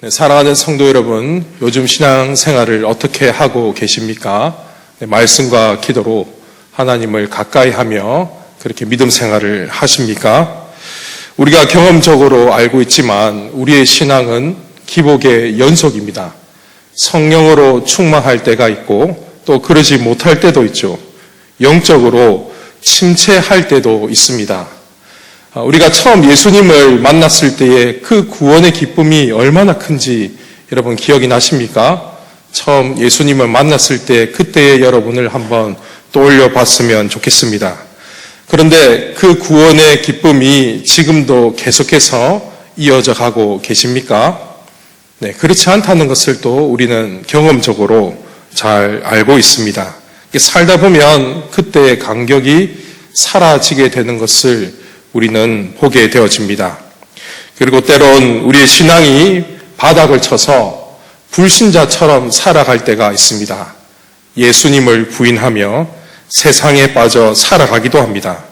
사랑하는 성도 여러분, 요즘 신앙생활을 어떻게 하고 계십니까? 말씀과 기도로 하나님을 가까이 하며 그렇게 믿음 생활을 하십니까? 우리가 경험적으로 알고 있지만 우리의 신앙은 기복의 연속입니다. 성령으로 충만할 때가 있고 또 그러지 못할 때도 있죠. 영적으로 침체할 때도 있습니다. 우리가 처음 예수님을 만났을 때의 그 구원의 기쁨이 얼마나 큰지 여러분 기억이 나십니까? 처음 예수님을 만났을 때 그때의 여러분을 한번 떠올려 봤으면 좋겠습니다. 그런데 그 구원의 기쁨이 지금도 계속해서 이어져 가고 계십니까? 네, 그렇지 않다는 것을 또 우리는 경험적으로 잘 알고 있습니다. 살다 보면 그때의 간격이 사라지게 되는 것을 우리는 보게 되어집니다. 그리고 때론 우리의 신앙이 바닥을 쳐서 불신자처럼 살아갈 때가 있습니다. 예수님을 부인하며 세상에 빠져 살아가기도 합니다.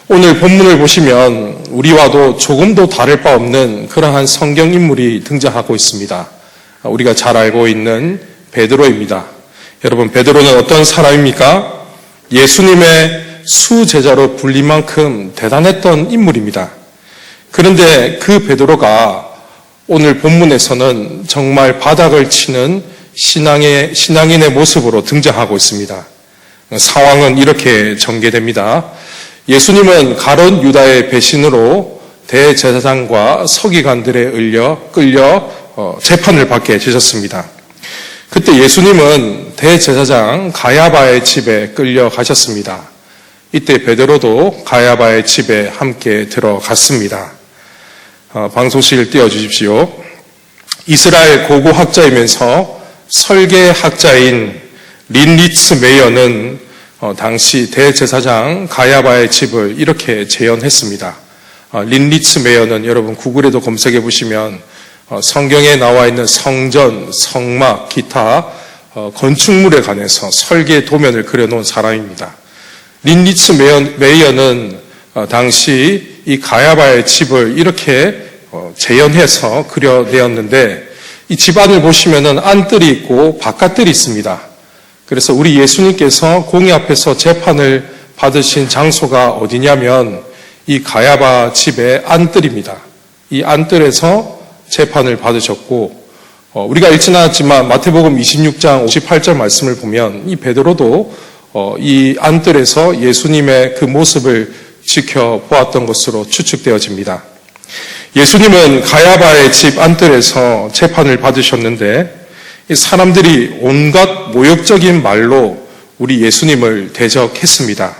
오늘 본문을 보시면 우리와도 조금도 다를 바 없는 그러한 성경인물이 등장하고 있습니다. 우리가 잘 알고 있는 베드로입니다. 여러분, 베드로는 어떤 사람입니까? 예수님의 수제자로 불릴 만큼 대단했던 인물입니다. 그런데 그 베드로가 오늘 본문에서는 정말 바닥을 치는 신앙인의 모습으로 등장하고 있습니다. 상황은 이렇게 전개됩니다. 예수님은 가룟 유다의 배신으로 대제사장과 서기관들에 끌려 재판을 받게 되셨습니다. 그때 예수님은 대제사장 가야바의 집에 끌려가셨습니다. 이때 베드로도 가야바의 집에 함께 들어갔습니다. 방송실 띄워주십시오. 이스라엘 고고학자이면서 설계학자인 린리츠 메이어는 당시 대제사장 가야바의 집을 이렇게 재현했습니다. 린리츠 메이어는 여러분 구글에도 검색해 보시면 성경에 나와 있는 성전, 성막, 기타 건축물에 관해서 설계 도면을 그려놓은 사람입니다. 린리츠 메이어는 당시 이 가야바의 집을 이렇게 재현해서 그려내었는데 이 집안을 보시면은 안뜰이 있고 바깥뜰이 있습니다. 그래서 우리 예수님께서 공의 앞에서 재판을 받으신 장소가 어디냐면 이 가야바 집의 안뜰입니다. 이 안뜰에서 재판을 받으셨고 우리가 읽지는 않았지만 마태복음 26장 58절 말씀을 보면 이 베드로도 이 안뜰에서 예수님의 그 모습을 지켜보았던 것으로 추측되어집니다. 예수님은 가야바의 집 안뜰에서 재판을 받으셨는데 이 사람들이 온갖 모욕적인 말로 우리 예수님을 대적했습니다.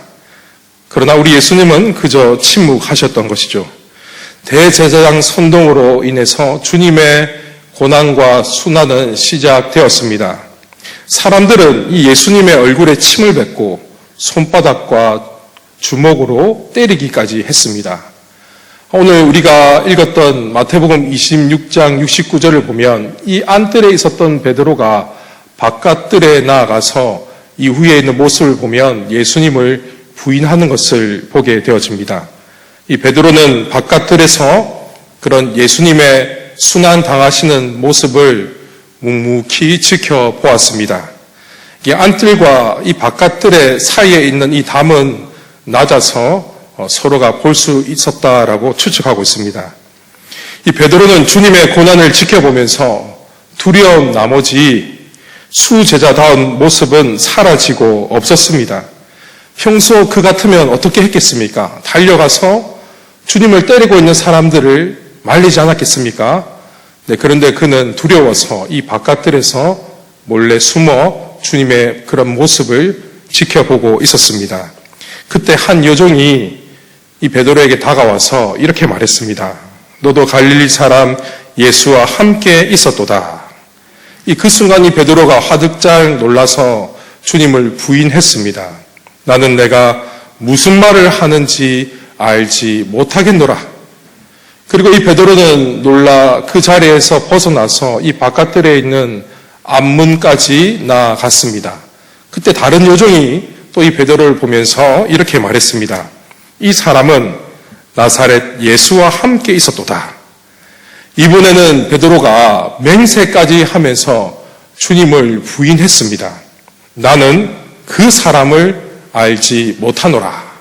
그러나 우리 예수님은 그저 침묵하셨던 것이죠. 대제사장 선동으로 인해서 주님의 고난과 순환은 시작되었습니다. 사람들은 이 예수님의 얼굴에 침을 뱉고 손바닥과 주먹으로 때리기까지 했습니다. 오늘 우리가 읽었던 마태복음 26장 69절을 보면 이 안뜰에 있었던 베드로가 바깥뜰에 나아가서 이후에 있는 모습을 보면 예수님을 부인하는 것을 보게 되어집니다. 이 베드로는 바깥뜰에서 그런 예수님의 순환당하시는 모습을 묵묵히 지켜보았습니다. 이 안뜰과 이 바깥뜰의 사이에 있는 이 담은 낮아서 서로가 볼 수 있었다라고 추측하고 있습니다. 이 베드로는 주님의 고난을 지켜보면서 두려움 나머지 수제자다운 모습은 사라지고 없었습니다. 평소 그 같으면 어떻게 했겠습니까? 달려가서 주님을 때리고 있는 사람들을 말리지 않았겠습니까? 네, 그런데 그는 두려워서 이 바깥들에서 몰래 숨어 주님의 그런 모습을 지켜보고 있었습니다. 그때 한 여종이 이 베드로에게 다가와서 이렇게 말했습니다. 너도 갈릴리 사람 예수와 함께 있었도다. 그 순간 이 베드로가 화들짝 놀라서 주님을 부인했습니다. 나는 내가 무슨 말을 하는지 알지 못하겠노라. 그리고 이 베드로는 놀라 그 자리에서 벗어나서 이 바깥들에 있는 앞문까지 나아갔습니다. 그때 다른 여종이 또 이 베드로를 보면서 이렇게 말했습니다. 이 사람은 나사렛 예수와 함께 있었도다. 이번에는 베드로가 맹세까지 하면서 주님을 부인했습니다. 나는 그 사람을 알지 못하노라.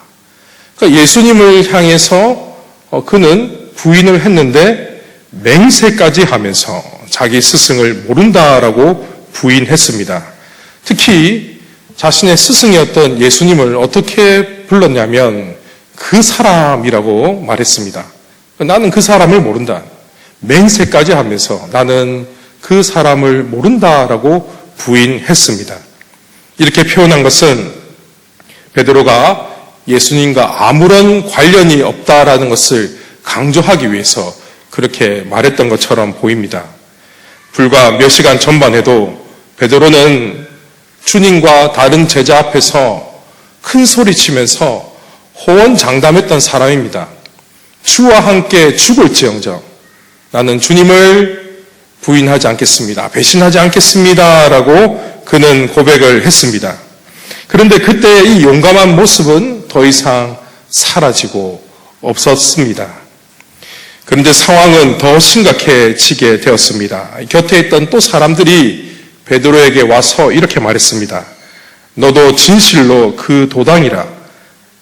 그러니까 예수님을 향해서 그는 부인을 했는데 맹세까지 하면서 자기 스승을 모른다라고 부인했습니다. 특히 자신의 스승이었던 예수님을 어떻게 불렀냐면 그 사람이라고 말했습니다. 나는 그 사람을 모른다. 맹세까지 하면서 나는 그 사람을 모른다라고 부인했습니다. 이렇게 표현한 것은 베드로가 예수님과 아무런 관련이 없다라는 것을 강조하기 위해서 그렇게 말했던 것처럼 보입니다. 불과 몇 시간 전만 해도 베드로는 주님과 다른 제자 앞에서 큰 소리치면서 호언장담했던 사람입니다. 주와 함께 죽을지언정 나는 주님을 부인하지 않겠습니다. 배신하지 않겠습니다. 라고 그는 고백을 했습니다. 그런데 그때의 이 용감한 모습은 더 이상 사라지고 없었습니다. 그런데 상황은 더 심각해지게 되었습니다. 곁에 있던 또 사람들이 베드로에게 와서 이렇게 말했습니다. 너도 진실로 그 도당이라.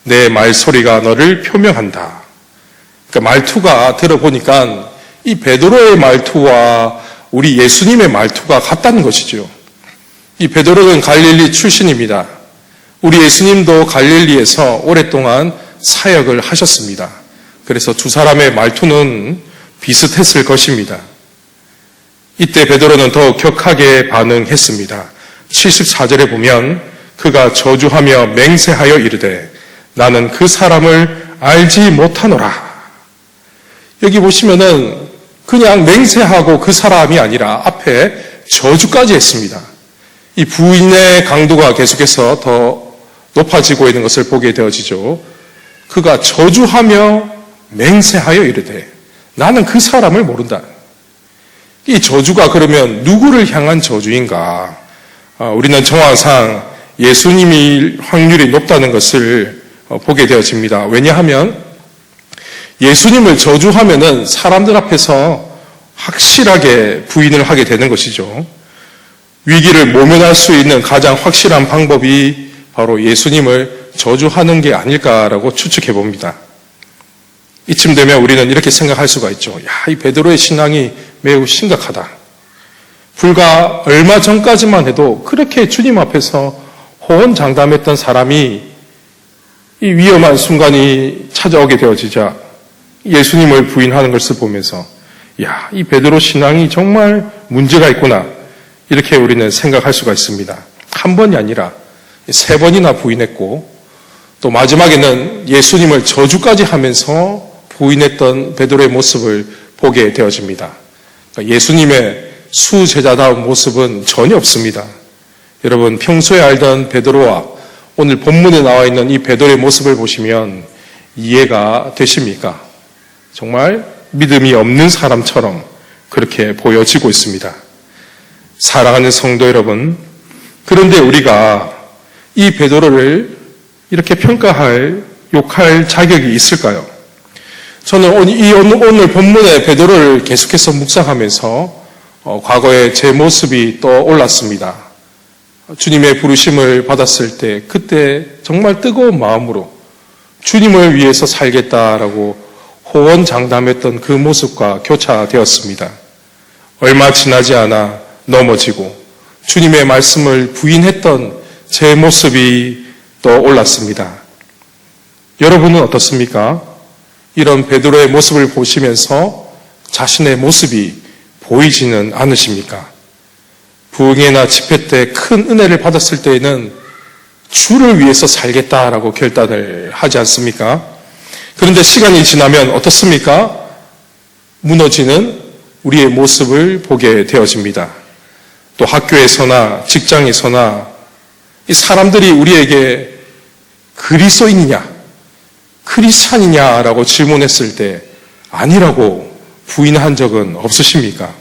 내 말소리가 너를 표명한다. 그러니까 말투가 들어보니까 이 베드로의 말투와 우리 예수님의 말투가 같다는 것이죠. 이 베드로는 갈릴리 출신입니다. 우리 예수님도 갈릴리에서 오랫동안 사역을 하셨습니다. 그래서 두 사람의 말투는 비슷했을 것입니다. 이때 베드로는 더 격하게 반응했습니다. 74절에 보면 그가 저주하며 맹세하여 이르되 나는 그 사람을 알지 못하노라. 여기 보시면은 그냥 맹세하고 그 사람이 아니라 앞에 저주까지 했습니다. 이 부인의 강도가 계속해서 더 높아지고 있는 것을 보게 되어지죠. 그가 저주하며 맹세하여 이르되 나는 그 사람을 모른다. 이 저주가 그러면 누구를 향한 저주인가? 우리는 정황상 예수님이 확률이 높다는 것을 보게 되어집니다. 왜냐하면 예수님을 저주하면은 사람들 앞에서 확실하게 부인을 하게 되는 것이죠. 위기를 모면할 수 있는 가장 확실한 방법이 바로 예수님을 저주하는 게 아닐까라고 추측해 봅니다. 이쯤 되면 우리는 이렇게 생각할 수가 있죠. 야, 이 베드로의 신앙이 매우 심각하다. 불과 얼마 전까지만 해도 그렇게 주님 앞에서 호언장담했던 사람이 이 위험한 순간이 찾아오게 되어지자 예수님을 부인하는 것을 보면서 야, 이 베드로 신앙이 정말 문제가 있구나. 이렇게 우리는 생각할 수가 있습니다. 한 번이 아니라 3번이나 부인했고 또 마지막에는 예수님을 저주까지 하면서 부인했던 베드로의 모습을 보게 되어집니다. 그러니까 예수님의 수제자다운 모습은 전혀 없습니다. 여러분 평소에 알던 베드로와 오늘 본문에 나와 있는 이 베드로의 모습을 보시면 이해가 되십니까? 정말 믿음이 없는 사람처럼 그렇게 보여지고 있습니다. 사랑하는 성도 여러분, 그런데 우리가 이 베드로를 이렇게 평가할, 욕할 자격이 있을까요? 저는 오늘 본문의 베드로를 계속해서 묵상하면서 과거에 제 모습이 떠올랐습니다. 주님의 부르심을 받았을 때 그때 정말 뜨거운 마음으로 주님을 위해서 살겠다라고 호언장담했던 그 모습과 교차되었습니다. 얼마 지나지 않아 넘어지고 주님의 말씀을 부인했던 제 모습이 떠올랐습니다. 여러분은 어떻습니까? 이런 베드로의 모습을 보시면서 자신의 모습이 보이지는 않으십니까? 부흥회나 집회 때 큰 은혜를 받았을 때에는 주를 위해서 살겠다라고 결단을 하지 않습니까? 그런데 시간이 지나면 어떻습니까? 무너지는 우리의 모습을 보게 되어집니다. 또 학교에서나 직장에서나 이 사람들이 우리에게 그리스도인이냐, 크리스찬이냐라고 질문했을 때 아니라고 부인한 적은 없으십니까?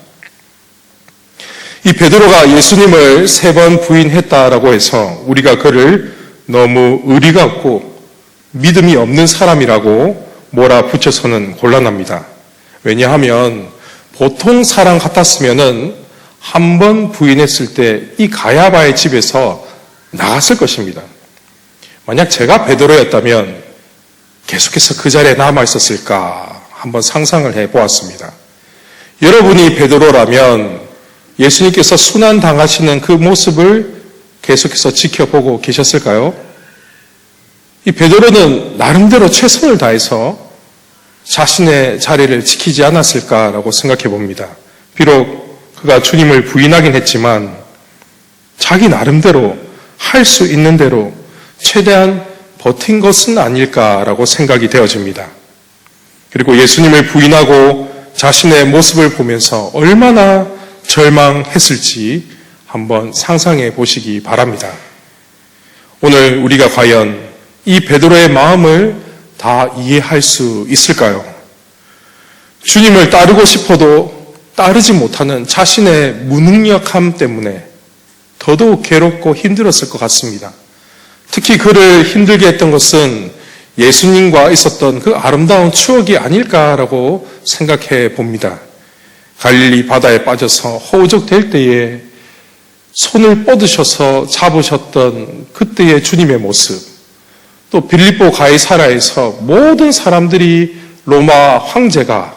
이 베드로가 예수님을 3번 부인했다라고 해서 우리가 그를 너무 의리가 없고 믿음이 없는 사람이라고 몰아붙여서는 곤란합니다. 왜냐하면 보통 사람 같았으면은 한 번 부인했을 때 이 가야바의 집에서 나갔을 것입니다. 만약 제가 베드로였다면 계속해서 그 자리에 남아 있었을까 한번 상상을 해 보았습니다. 여러분이 베드로라면 예수님께서 순환당하시는 그 모습을 계속해서 지켜보고 계셨을까요? 이 베드로는 나름대로 최선을 다해서 자신의 자리를 지키지 않았을까라고 생각해 봅니다. 비록 그가 주님을 부인하긴 했지만 자기 나름대로 할 수 있는 대로 최대한 버틴 것은 아닐까라고 생각이 되어집니다. 그리고 예수님을 부인하고 자신의 모습을 보면서 얼마나 절망했을지 한번 상상해 보시기 바랍니다. 오늘 우리가 과연 이 베드로의 마음을 다 이해할 수 있을까요? 주님을 따르고 싶어도 따르지 못하는 자신의 무능력함 때문에 더더욱 괴롭고 힘들었을 것 같습니다. 특히 그를 힘들게 했던 것은 예수님과 있었던 그 아름다운 추억이 아닐까라고 생각해 봅니다. 갈릴리 바다에 빠져서 허우적될 때에 손을 뻗으셔서 잡으셨던 그때의 주님의 모습, 또 빌립보 가이사라에서 모든 사람들이 로마 황제가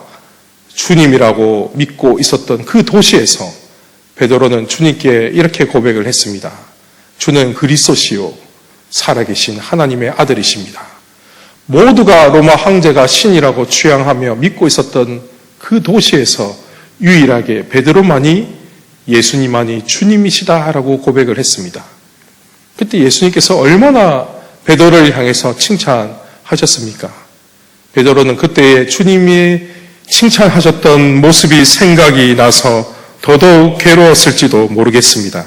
주님이라고 믿고 있었던 그 도시에서 베드로는 주님께 이렇게 고백을 했습니다. 주는 그리스도시요 살아계신 하나님의 아들이십니다. 모두가 로마 황제가 신이라고 주장하며 믿고 있었던 그 도시에서 유일하게 베드로만이 예수님만이 주님이시다라고 고백을 했습니다. 그때 예수님께서 얼마나 베드로를 향해서 칭찬하셨습니까? 베드로는 그때의 주님이 칭찬하셨던 모습이 생각이 나서 더더욱 괴로웠을지도 모르겠습니다.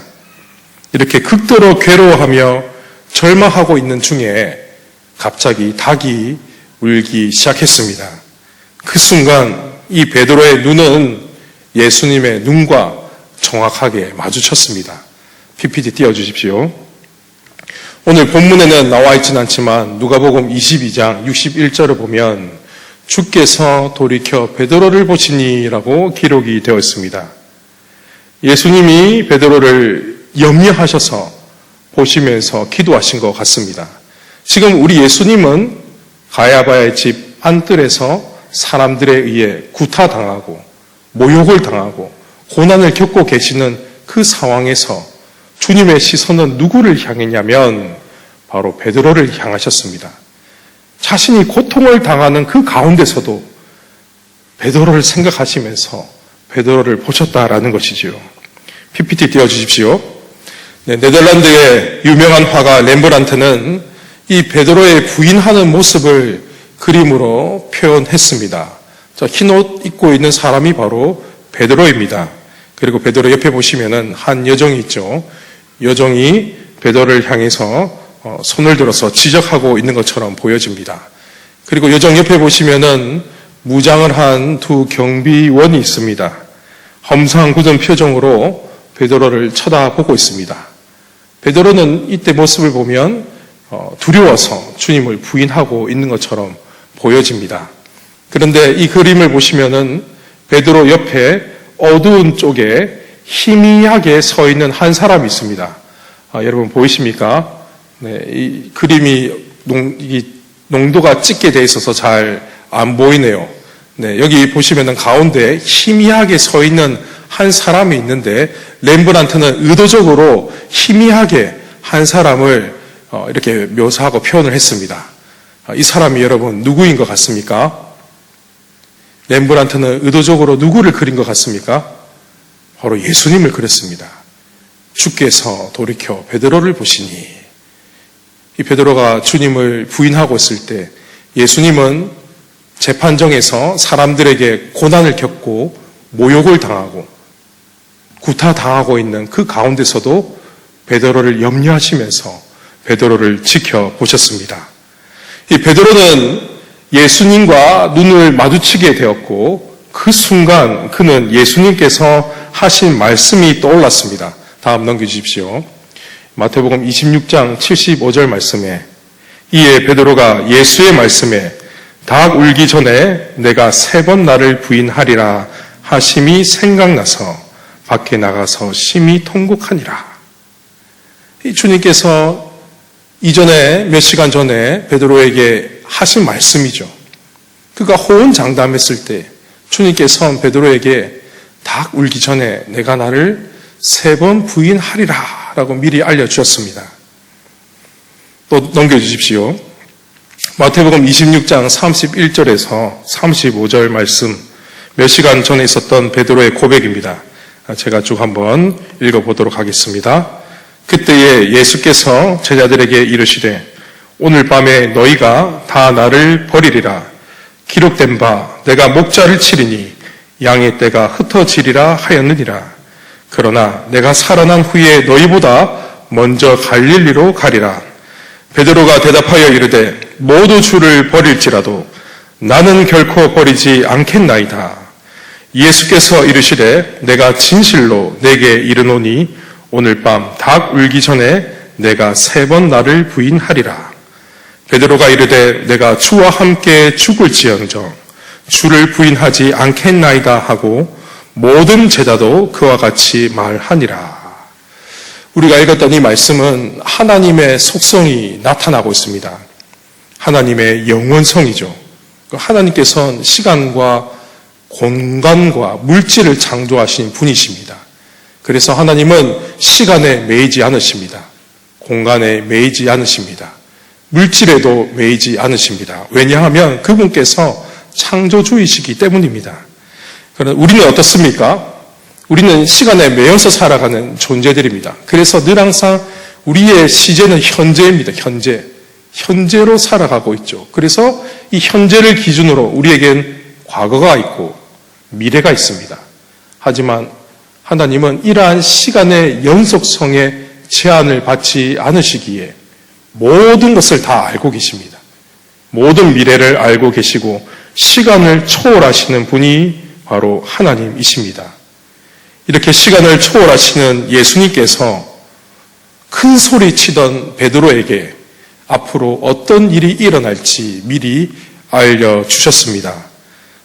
이렇게 극도로 괴로워하며 절망하고 있는 중에 갑자기 닭이 울기 시작했습니다. 그 순간 이 베드로의 눈은 예수님의 눈과 정확하게 마주쳤습니다. PPT 띄워주십시오. 오늘 본문에는 나와 있지는 않지만 누가복음 22장 61절을 보면 주께서 돌이켜 베드로를 보시니라고 기록이 되어 있습니다. 예수님이 베드로를 염려하셔서 보시면서 기도하신 것 같습니다. 지금 우리 예수님은 가야바의 집 안뜰에서 사람들에 의해 구타당하고 모욕을 당하고 고난을 겪고 계시는 그 상황에서 주님의 시선은 누구를 향했냐면 바로 베드로를 향하셨습니다. 자신이 고통을 당하는 그 가운데서도 베드로를 생각하시면서 베드로를 보셨다라는 것이지요. PPT 띄워주십시오. 네, 네덜란드의 유명한 화가 렘브란트는 이 베드로의 부인하는 모습을 그림으로 표현했습니다. 흰 옷 입고 있는 사람이 바로 베드로입니다. 그리고 베드로 옆에 보시면은 한 여종이 있죠. 여종이 베드로를 향해서 손을 들어서 지적하고 있는 것처럼 보여집니다. 그리고 여종 옆에 보시면은 무장을 한 두 경비원이 있습니다. 험상궂은 표정으로 베드로를 쳐다보고 있습니다. 베드로는 이때 모습을 보면 두려워서 주님을 부인하고 있는 것처럼 보여집니다. 그런데 이 그림을 보시면은 베드로 옆에 어두운 쪽에 희미하게 서 있는 한 사람이 있습니다. 여러분 보이십니까? 네, 이 그림이 농도가 짙게 돼 있어서 잘 안 보이네요. 네, 여기 보시면은 가운데 희미하게 서 있는 한 사람이 있는데 렘브란트는 의도적으로 희미하게 한 사람을 이렇게 묘사하고 표현을 했습니다. 이 사람이 여러분 누구인 것 같습니까? 렘브란트는 의도적으로 누구를 그린 것 같습니까? 바로 예수님을 그렸습니다. 주께서 돌이켜 베드로를 보시니, 이 베드로가 주님을 부인하고 있을 때 예수님은 재판정에서 사람들에게 고난을 겪고 모욕을 당하고 구타당하고 있는 그 가운데서도 베드로를 염려하시면서 베드로를 지켜보셨습니다. 이 베드로는 예수님과 눈을 마주치게 되었고 그 순간 그는 예수님께서 하신 말씀이 떠올랐습니다. 다음 넘겨주십시오. 마태복음 26장 75절 말씀에 이에 베드로가 예수의 말씀에 닭 울기 전에 내가 3번 나를 부인하리라 하심이 생각나서 밖에 나가서 심히 통곡하니라. 이 주님께서 이전에 몇 시간 전에 베드로에게 하신 말씀이죠. 그가 호언장담했을 때 주님께서 베드로에게 닭 울기 전에 내가 나를 3번 부인하리라 라고 미리 알려주셨습니다. 또 넘겨주십시오. 마태복음 26장 31절에서 35절 말씀, 몇 시간 전에 있었던 베드로의 고백입니다. 제가 쭉 한번 읽어보도록 하겠습니다. 그때에 예수께서 제자들에게 이르시되 오늘 밤에 너희가 다 나를 버리리라. 기록된 바 내가 목자를 치리니 양의 떼가 흩어지리라 하였느니라. 그러나 내가 살아난 후에 너희보다 먼저 갈릴리로 가리라. 베드로가 대답하여 이르되 모두 주를 버릴지라도 나는 결코 버리지 않겠나이다. 예수께서 이르시되 내가 진실로 내게 이르노니 오늘 밤 닭 울기 전에 내가 3번 나를 부인하리라. 베드로가 이르되 내가 주와 함께 죽을지언정 주를 부인하지 않겠나이다 하고 모든 제자도 그와 같이 말하니라. 우리가 읽었던 이 말씀은 하나님의 속성이 나타나고 있습니다. 하나님의 영원성이죠. 하나님께서는 시간과 공간과 물질을 창조하신 분이십니다. 그래서 하나님은 시간에 매이지 않으십니다. 공간에 매이지 않으십니다. 물질에도 매이지 않으십니다. 왜냐하면 그분께서 창조주이시기 때문입니다. 그러나 우리는 어떻습니까? 우리는 시간에 매여서 살아가는 존재들입니다. 그래서 늘 항상 우리의 시제는 현재입니다. 현재로 살아가고 있죠. 그래서 이 현재를 기준으로 우리에겐 과거가 있고 미래가 있습니다. 하지만 하나님은 이러한 시간의 연속성에 제한을 받지 않으시기에 모든 것을 다 알고 계십니다. 모든 미래를 알고 계시고 시간을 초월하시는 분이 바로 하나님이십니다. 이렇게 시간을 초월하시는 예수님께서 큰 소리 치던 베드로에게 앞으로 어떤 일이 일어날지 미리 알려주셨습니다.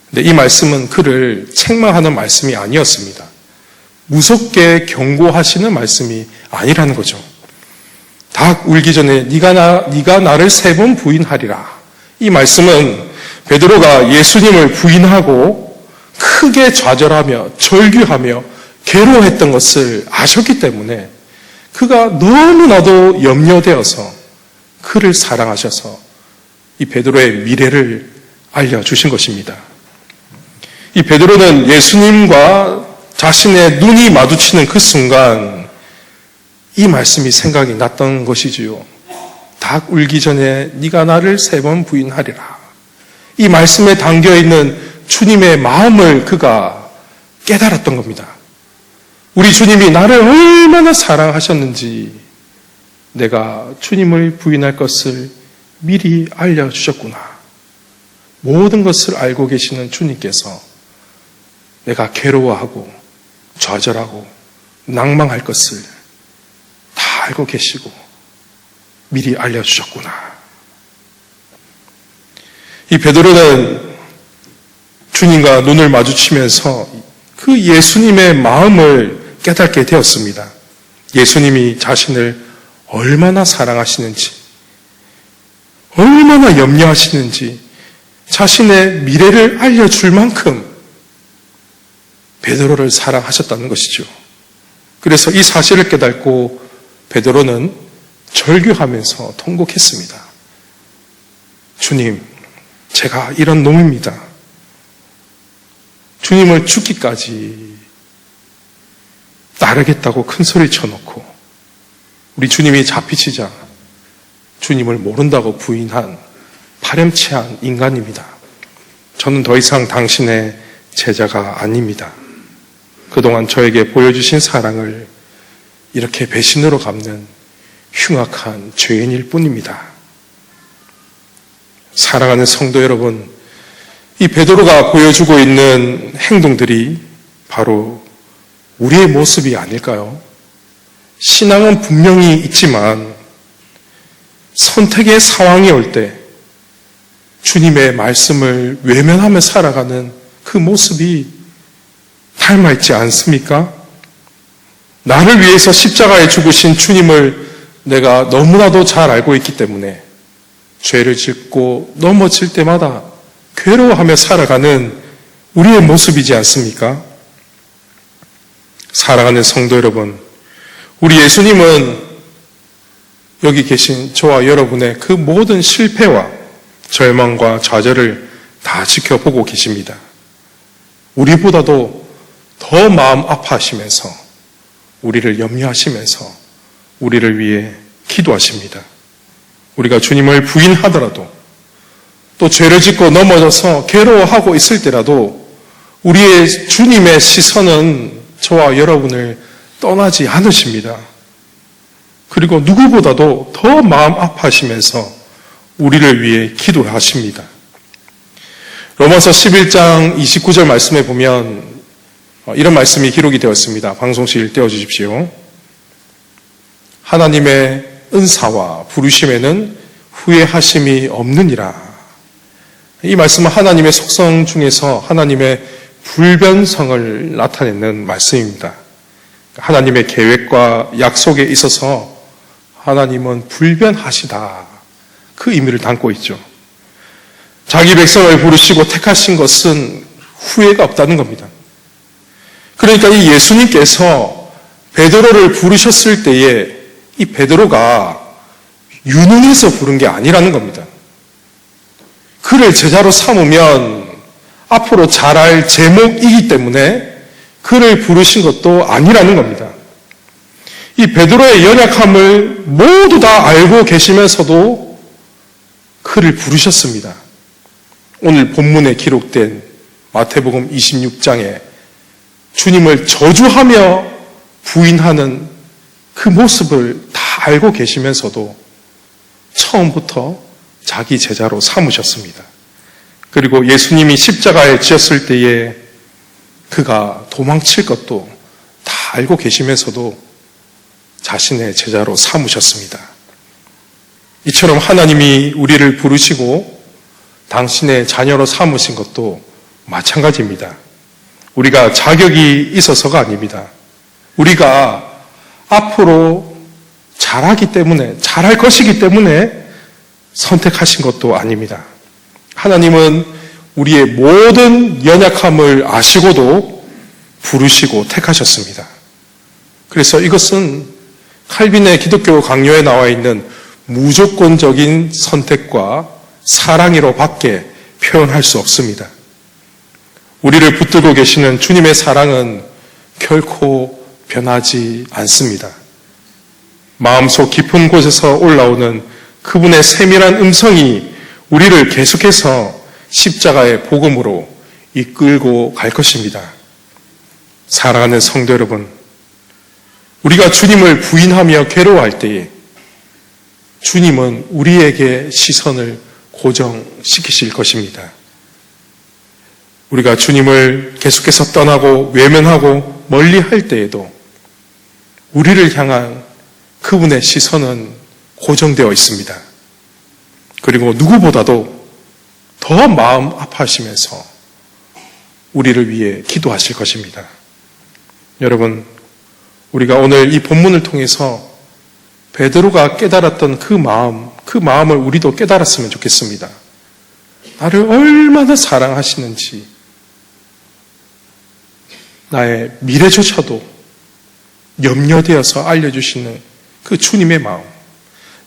근데 이 말씀은 그를 책망하는 말씀이 아니었습니다. 무섭게 경고하시는 말씀이 아니라는 거죠. 닭 울기 전에 네가 나를 3번 부인하리라. 이 말씀은 베드로가 예수님을 부인하고 크게 좌절하며 절규하며 괴로워했던 것을 아셨기 때문에 그가 너무나도 염려되어서 그를 사랑하셔서 이 베드로의 미래를 알려주신 것입니다. 이 베드로는 예수님과 자신의 눈이 마주치는 그 순간 이 말씀이 생각이 났던 것이지요. 닭 울기 전에 네가 나를 3번 부인하리라. 이 말씀에 담겨있는 주님의 마음을 그가 깨달았던 겁니다. 우리 주님이 나를 얼마나 사랑하셨는지 내가 주님을 부인할 것을 미리 알려주셨구나. 모든 것을 알고 계시는 주님께서 내가 괴로워하고 좌절하고 낭망할 것을 다 알고 계시고 미리 알려주셨구나. 이 베드로는 주님과 눈을 마주치면서 그 예수님의 마음을 깨닫게 되었습니다. 예수님이 자신을 얼마나 사랑하시는지, 얼마나 염려하시는지 자신의 미래를 알려줄 만큼 베드로를 사랑하셨다는 것이죠. 그래서 이 사실을 깨닫고 베드로는 절규하면서 통곡했습니다. 주님, 제가 이런 놈입니다. 주님을 죽기까지 따르겠다고 큰 소리 쳐놓고 우리 주님이 잡히시자 주님을 모른다고 부인한 파렴치한 인간입니다. 저는 더 이상 당신의 제자가 아닙니다. 그동안 저에게 보여주신 사랑을 이렇게 배신으로 갚는 흉악한 죄인일 뿐입니다. 사랑하는 성도 여러분, 이 베드로가 보여주고 있는 행동들이 바로 우리의 모습이 아닐까요? 신앙은 분명히 있지만 선택의 상황이 올 때 주님의 말씀을 외면하며 살아가는 그 모습이 닮아있지 않습니까? 나를 위해서 십자가에 죽으신 주님을 내가 너무나도 잘 알고 있기 때문에 죄를 짓고 넘어질 때마다 괴로워하며 살아가는 우리의 모습이지 않습니까? 사랑하는 성도 여러분, 우리 예수님은 여기 계신 저와 여러분의 그 모든 실패와 절망과 좌절을 다 지켜보고 계십니다. 우리보다도 더 마음 아파하시면서 우리를 염려하시면서 우리를 위해 기도하십니다. 우리가 주님을 부인하더라도 또 죄를 짓고 넘어져서 괴로워하고 있을 때라도 우리의 주님의 시선은 저와 여러분을 떠나지 않으십니다. 그리고 누구보다도 더 마음 아파하시면서 우리를 위해 기도를 하십니다. 로마서 11장 29절 말씀에 보면 이런 말씀이 기록이 되었습니다. 방송실 띄워주십시오. 하나님의 은사와 부르심에는 후회하심이 없느니라. 이 말씀은 하나님의 속성 중에서 하나님의 불변성을 나타내는 말씀입니다. 하나님의 계획과 약속에 있어서 하나님은 불변하시다. 그 의미를 담고 있죠. 자기 백성을 부르시고 택하신 것은 후회가 없다는 겁니다. 그러니까 이 예수님께서 베드로를 부르셨을 때에 이 베드로가 유능해서 부른 게 아니라는 겁니다. 그를 제자로 삼으면 앞으로 잘할 제목이기 때문에 그를 부르신 것도 아니라는 겁니다. 이 베드로의 연약함을 모두 다 알고 계시면서도 그를 부르셨습니다. 오늘 본문에 기록된 마태복음 26장에 주님을 저주하며 부인하는 그 모습을 다 알고 계시면서도 처음부터 자기 제자로 삼으셨습니다. 그리고 예수님이 십자가에 지었을 때에 그가 도망칠 것도 다 알고 계시면서도 자신의 제자로 삼으셨습니다. 이처럼 하나님이 우리를 부르시고 당신의 자녀로 삼으신 것도 마찬가지입니다. 우리가 자격이 있어서가 아닙니다. 우리가 앞으로 잘하기 때문에, 잘할 것이기 때문에 선택하신 것도 아닙니다. 하나님은 우리의 모든 연약함을 아시고도 부르시고 택하셨습니다. 그래서 이것은 칼빈의 기독교 강요에 나와 있는 무조건적인 선택과 사랑으로 밖에 표현할 수 없습니다. 우리를 붙들고 계시는 주님의 사랑은 결코 변하지 않습니다. 마음속 깊은 곳에서 올라오는 그분의 세밀한 음성이 우리를 계속해서 십자가의 복음으로 이끌고 갈 것입니다. 사랑하는 성도 여러분, 우리가 주님을 부인하며 괴로워할 때에 주님은 우리에게 시선을 고정시키실 것입니다. 우리가 주님을 계속해서 떠나고 외면하고 멀리 할 때에도 우리를 향한 그분의 시선은 고정되어 있습니다. 그리고 누구보다도 더 마음 아파하시면서 우리를 위해 기도하실 것입니다. 여러분, 우리가 오늘 이 본문을 통해서 베드로가 깨달았던 그 마음을 우리도 깨달았으면 좋겠습니다. 나를 얼마나 사랑하시는지, 나의 미래조차도 염려되어서 알려주시는 그 주님의 마음,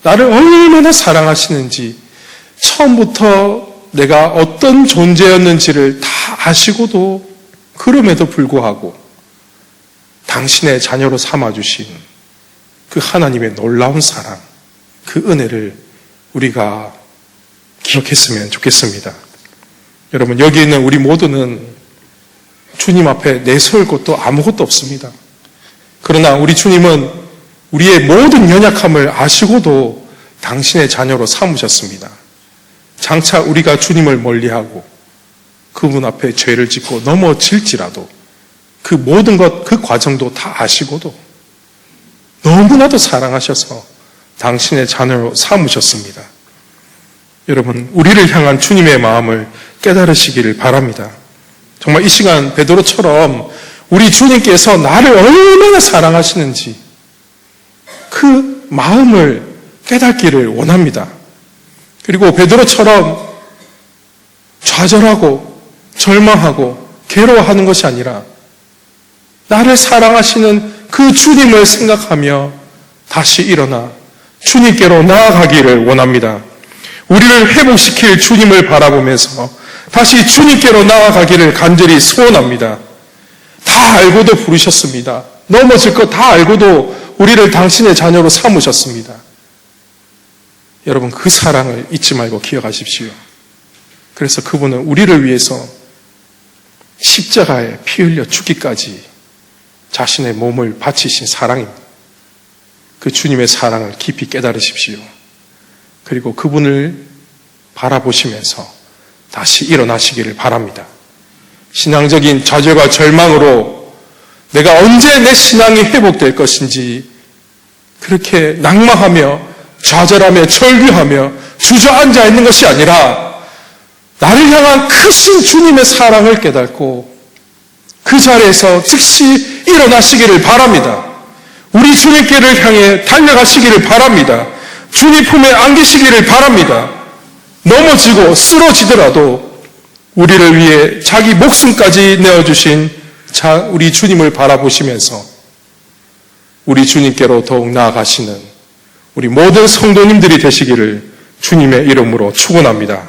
나를 얼마나 사랑하시는지 처음부터 내가 어떤 존재였는지를 다 아시고도 그럼에도 불구하고 당신의 자녀로 삼아주신 그 하나님의 놀라운 사랑, 그 은혜를 우리가 기억했으면 좋겠습니다. 여러분, 여기 있는 우리 모두는 주님 앞에 내세울 것도 아무것도 없습니다. 그러나 우리 주님은 우리의 모든 연약함을 아시고도 당신의 자녀로 삼으셨습니다. 장차 우리가 주님을 멀리하고 그분 앞에 죄를 짓고 넘어질지라도 그 모든 것, 그 과정도 다 아시고도 너무나도 사랑하셔서 당신의 자녀로 삼으셨습니다. 여러분, 우리를 향한 주님의 마음을 깨달으시기를 바랍니다. 정말 이 시간 베드로처럼 우리 주님께서 나를 얼마나 사랑하시는지 그 마음을 깨닫기를 원합니다. 그리고 베드로처럼 좌절하고 절망하고 괴로워하는 것이 아니라 나를 사랑하시는 그 주님을 생각하며 다시 일어나 주님께로 나아가기를 원합니다. 우리를 회복시킬 주님을 바라보면서 다시 주님께로 나아가기를 간절히 소원합니다. 다 알고도 부르셨습니다. 넘어질 것 다 알고도 우리를 당신의 자녀로 삼으셨습니다. 여러분, 그 사랑을 잊지 말고 기억하십시오. 그래서 그분은 우리를 위해서 십자가에 피 흘려 죽기까지 자신의 몸을 바치신 사랑입니다. 그 주님의 사랑을 깊이 깨달으십시오. 그리고 그분을 바라보시면서 다시 일어나시기를 바랍니다. 신앙적인 좌절과 절망으로 내가 언제 내 신앙이 회복될 것인지 그렇게 낙망하며 좌절하며 절규하며 주저앉아 있는 것이 아니라 나를 향한 크신 주님의 사랑을 깨닫고 그 자리에서 즉시 일어나시기를 바랍니다. 우리 주님께를 향해 달려가시기를 바랍니다. 주님 품에 안기시기를 바랍니다. 넘어지고 쓰러지더라도 우리를 위해 자기 목숨까지 내어주신 우리 주님을 바라보시면서 우리 주님께로 더욱 나아가시는 우리 모든 성도님들이 되시기를 주님의 이름으로 축원합니다.